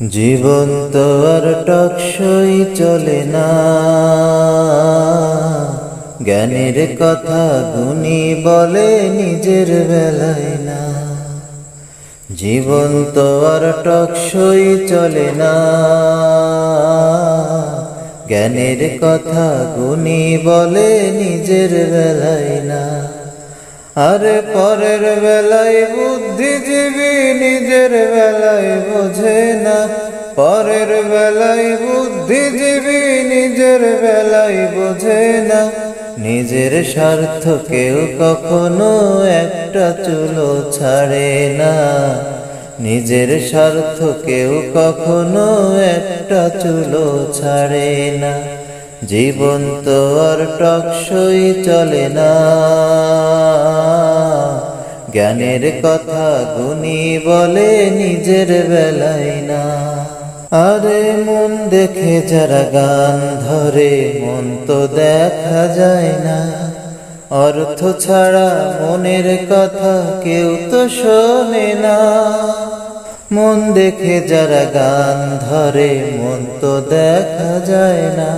জীবন তো আর টকসই চলে না, জ্ঞানের কথা গুণী বলে নিজের বেলায় না। জীবন তো আর টকসই চলে না, জ্ঞানের কথা গুণী বলে নিজের বেলায় না। আরে পরের বেলায় বুদ্ধিজীবী নিজের বেলায় বোঝে না, পরের বেলায় বুদ্ধিজীবী নিজের বেলায় বোঝে না। নিজের স্বার্থ কেউ কখনো একটা চুলো ছাড়ে না, নিজের স্বার্থ কেউ কখনো একটা চুলো ছাড়ে না। জীবন তো আর টকসই চলে না, জ্ঞানের কথা গুণী বলে নিজের বেলায় না। আরে মন দেখে যারা গান ধরে মন তো দেখা যায় না, অর্থ ছাড়া মনের কথা কেউ তো শোনে না। মন দেখে যারা গান ধরে মন তো দেখা যায় না,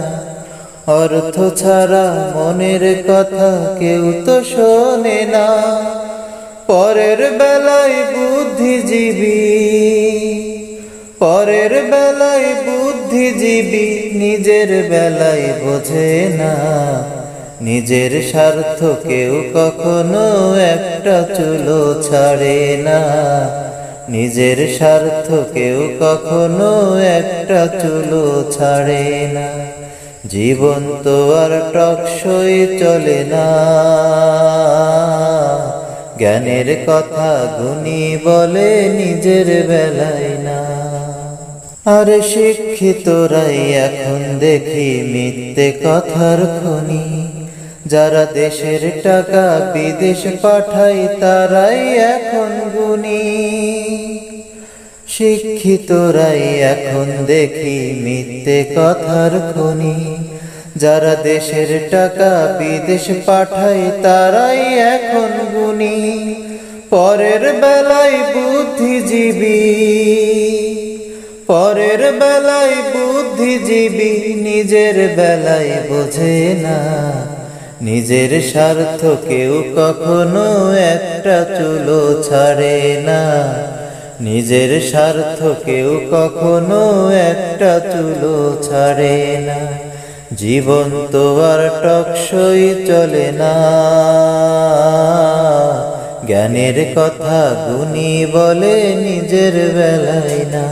অর্থ ছাড়া মনের কথা কেউ তো শোনে না। পরের বেলায় বুদ্ধিজীবী, পরের বেলায় বুদ্ধিজীবী নিজের বেলায় বোঝে না। নিজের স্বার্থ কেউ কখনো একটা চুলো ছাড়ে না, নিজের স্বার্থ কেউ কখনো একটা চুলো ছাড়ে না। জীবন তো আর টকসই চলে না, জ্ঞানের কথা গুণী বলে নিজের বেলায় না। আর শিক্ষিতরাই এখন দেখি মিথ্যে কথার খনি, যারা দেশের টাকা বিদেশ পাঠায় তারাই এখন গুণী। শিক্ষিতরাই এখন দেখি মিথ্যে কথার খনি, যারা দেশের টাকা বিদেশ পাঠায় তারাই এখন গুণী। পরের বেলায় বুদ্ধিজীবী, পরের বেলায় বুদ্ধিজীবী নিজের বেলায় বোঝে না। নিজের স্বার্থ কেউ কখনো একটা চুলো ছাড়ে না, নিজের স্বার্থ কেউ কখনো একটা চুলো ছাড়ে না। জীবন তো আর টকসই চলে না, জ্ঞানের কথা গুণী বলে নিজের বেলায় না।